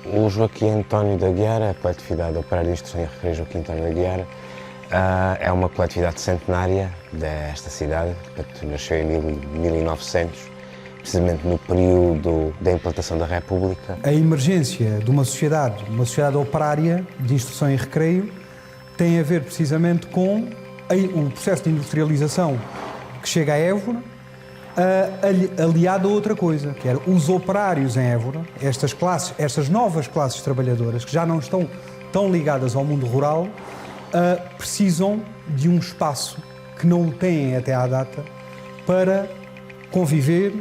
O Joaquim António de Aguiar, a coletividade Operário de Instrução e Recreio Joaquim António de Aguiar, é uma coletividade centenária desta cidade, que nasceu em 1900, precisamente no período da implantação da República. A emergência de uma sociedade operária de instrução e recreio, tem a ver precisamente com o processo de industrialização que chega a Évora, aliado a outra coisa, que era os operários em Évora, estas novas classes trabalhadoras, que já não estão tão ligadas ao mundo rural, precisam de um espaço que não o têm até à data para conviver,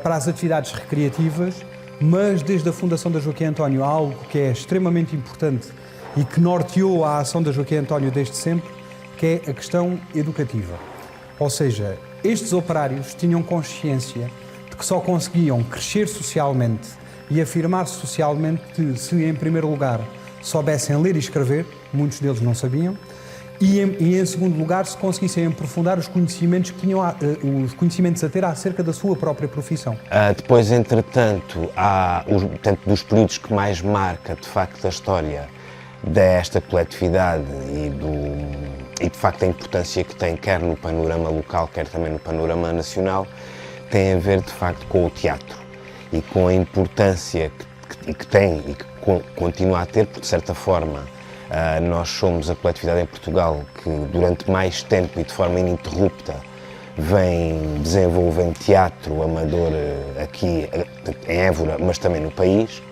para as atividades recreativas, mas desde a fundação da Joaquim António há algo que é extremamente importante e que norteou a ação da Joaquim António desde sempre, que é a questão educativa. Ou seja, estes operários tinham consciência de que só conseguiam crescer socialmente e afirmar-se socialmente se, em primeiro lugar, soubessem ler e escrever, muitos deles não sabiam, e em segundo lugar, se conseguissem aprofundar os conhecimentos que tinham, os conhecimentos a ter acerca da sua própria profissão. Depois, entretanto, há dos períodos que mais marca, de facto, a história desta coletividade e de facto a importância que tem, quer no panorama local, quer também no panorama nacional, tem a ver de facto com o teatro e com a importância que tem e que continua a ter, porque de certa forma nós somos a coletividade em Portugal que durante mais tempo e de forma ininterrupta vem desenvolvendo teatro amador aqui em Évora, mas também no país.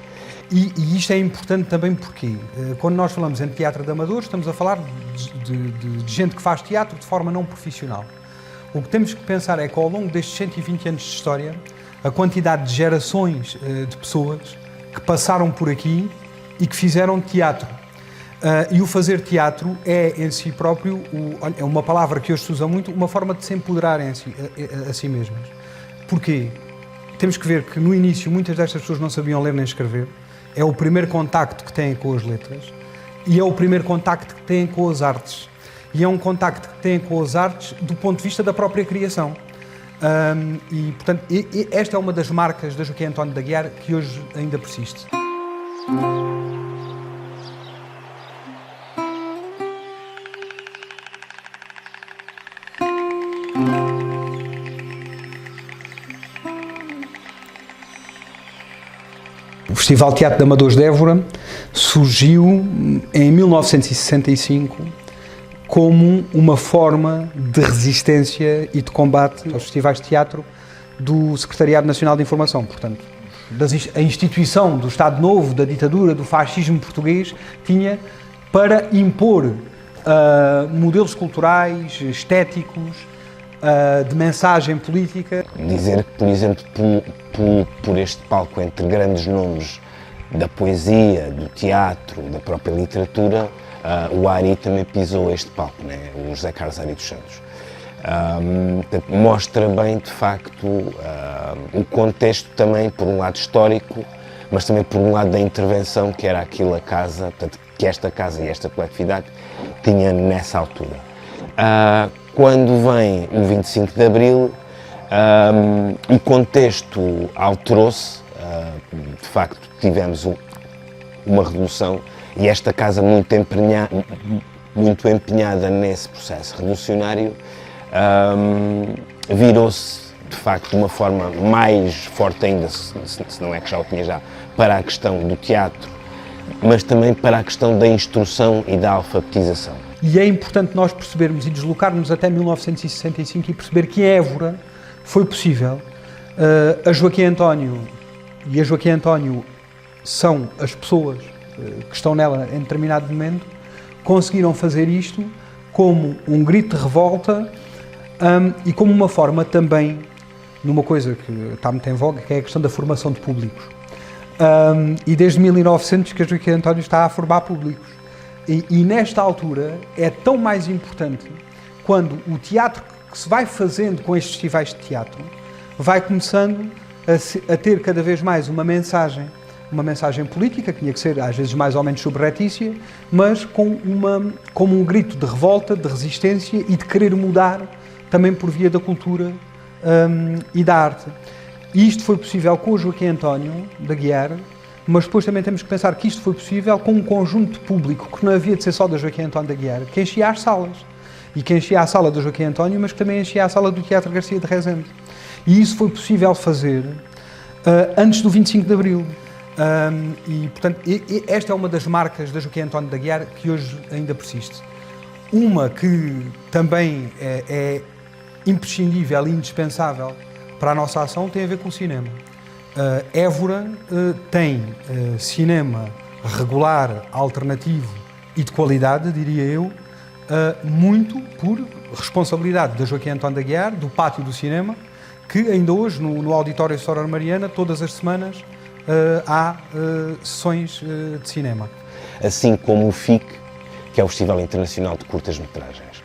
E isto é importante também porque, quando nós falamos em teatro de amadores, estamos a falar de gente que faz teatro de forma não profissional. O que temos que pensar é que ao longo destes 120 anos de história, a quantidade de gerações de pessoas que passaram por aqui e que fizeram teatro. E o fazer teatro é em si próprio, é uma palavra que hoje se usa muito, uma forma de se empoderarem a si mesmas. Porquê? Temos que ver que no início muitas destas pessoas não sabiam ler nem escrever. É o primeiro contacto que têm com as letras e é o primeiro contacto que têm com as artes. E é um contacto que têm com as artes do ponto de vista da própria criação. Portanto, esta é uma das marcas da Joaquim António de Aguiar que hoje ainda persiste. O Festival de Teatro de Amadores de Évora surgiu em 1965 como uma forma de resistência e de combate aos festivais de teatro do Secretariado Nacional de Informação. Portanto, a instituição do Estado Novo, da ditadura, do fascismo português, tinha para impor modelos culturais, estéticos, de mensagem política. Dizer que, por exemplo, por este palco entre grandes nomes da poesia, do teatro, da própria literatura, o Ari também pisou este palco, né? O José Carlos Ari dos Santos. Portanto, mostra bem, de facto, o contexto também, por um lado histórico, mas também por um lado da intervenção que era aquilo a casa, portanto, que esta casa e esta coletividade tinha nessa altura. Quando vem o 25 de Abril, o contexto alterou-se, de facto tivemos uma revolução e esta casa muito empenhada nesse processo revolucionário virou-se de facto de uma forma mais forte ainda, se não é que já o tinha já, para a questão do teatro, mas também para a questão da instrução e da alfabetização. E é importante nós percebermos e deslocarmos até 1965 e perceber que em Évora foi possível. A Joaquim António e a Joaquim António são as pessoas que estão nela em determinado momento, conseguiram fazer isto como um grito de revolta e como uma forma também, numa coisa que está muito em voga, que é a questão da formação de públicos. E desde 1900 que a Joaquim António está a formar públicos. E nesta altura é tão mais importante quando o teatro que se vai fazendo com estes festivais de teatro vai começando a ter cada vez mais uma mensagem uma mensagem política, que tinha que ser às vezes mais ou menos subreptícia, mas como um grito de revolta, de resistência e de querer mudar também por via da cultura e da arte. E isto foi possível com o Joaquim António de Aguiar, mas depois também temos que pensar que isto foi possível com um conjunto público que não havia de ser só da Joaquim António de Aguiar, que enchia as salas. E que enchia a sala do Joaquim António, mas que também enchia a sala do Teatro Garcia de Rezende. E isso foi possível fazer antes do 25 de Abril. E, portanto, esta é uma das marcas da Joaquim António de Aguiar que hoje ainda persiste. Uma que também é imprescindível e indispensável para a nossa ação tem a ver com o cinema. Évora tem cinema regular, alternativo e de qualidade, diria eu, muito por responsabilidade da Joaquim António de Aguiar, do Pátio do Cinema, que ainda hoje, no Auditório Soror Mariana, todas as semanas há sessões de cinema. Assim como o FIC, que é o Festival Internacional de Curtas-Metragens.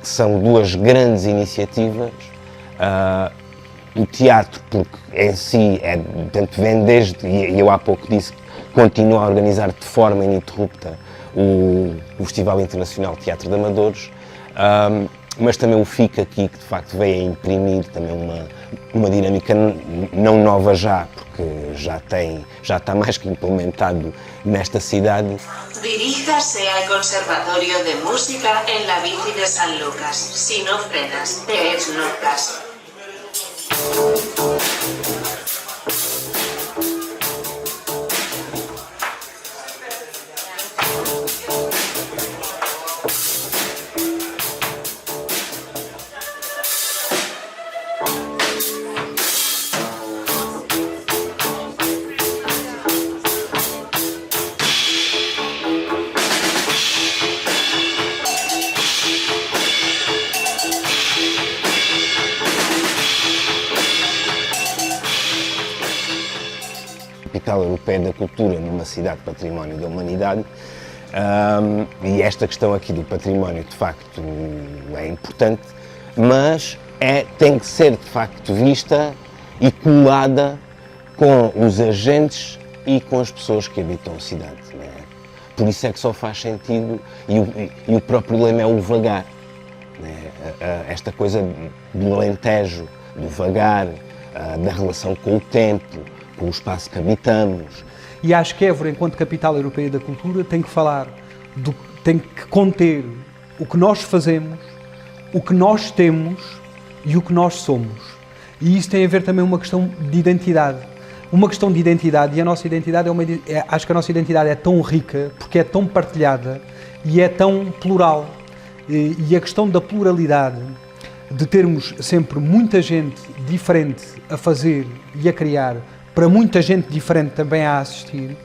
São duas grandes iniciativas. O teatro, porque em si, portanto, vem desde, e eu há pouco disse, continua a organizar de forma ininterrupta o Festival Internacional de Teatro de Amadores, mas também o FIC aqui, que de facto veio a imprimir também uma dinâmica não nova já, porque já está mais que implementado nesta cidade. Diríjase al Conservatorio de Música en la Bici de San Lucas. Si no frenas, te esnocas. Capital Europeia da Cultura numa cidade património da humanidade, e esta questão aqui do património de facto é importante, mas tem que ser de facto vista e colada com os agentes e com as pessoas que habitam a cidade, não é? Por isso é que só faz sentido, e o próprio lema é o vagar, não é? Esta coisa do Alentejo, do vagar, da relação com o tempo, com o espaço que habitamos. E acho que Évora, enquanto capital europeia da cultura, tem que falar, tem que conter o que nós fazemos, o que nós temos e o que nós somos. E isso tem a ver também uma questão de identidade. Uma questão de identidade, e a nossa identidade acho que a nossa identidade é tão rica, porque é tão partilhada e é tão plural. E a questão da pluralidade, de termos sempre muita gente diferente a fazer e a criar, para muita gente diferente também a assistir,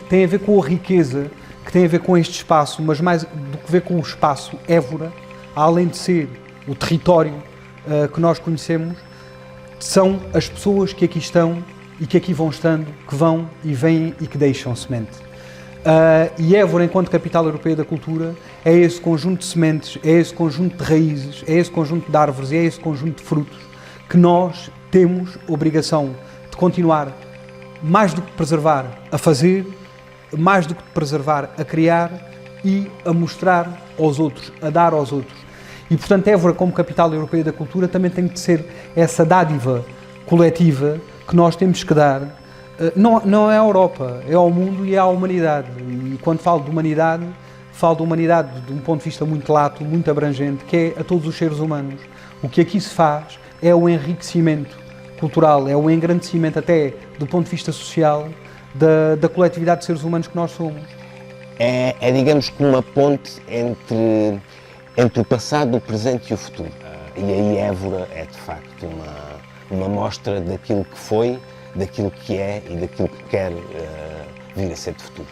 tem a ver com a riqueza, que tem a ver com este espaço, mas mais do que ver com o espaço Évora, além de ser o território que nós conhecemos, são as pessoas que aqui estão e que aqui vão estando, que vão e vêm e que deixam semente. E Évora, enquanto capital europeia da cultura, é esse conjunto de sementes, é esse conjunto de raízes, é esse conjunto de árvores, é esse conjunto de frutos que nós temos obrigação de continuar, mais do que preservar, a fazer, mais do que preservar, a criar e a mostrar aos outros, a dar aos outros. E, portanto, Évora, como capital europeia da cultura, também tem de ser essa dádiva coletiva que nós temos que dar. Não é à Europa, é ao mundo e é à humanidade. E quando falo de humanidade de um ponto de vista muito lato, muito abrangente, que é a todos os seres humanos. O que aqui se faz é o enriquecimento cultural, é o engrandecimento até do ponto de vista social da coletividade de seres humanos que nós somos. É digamos que uma ponte entre o passado, o presente e o futuro. E aí Évora é de facto uma mostra daquilo que foi, daquilo que é e daquilo que quer vir a ser de futuro.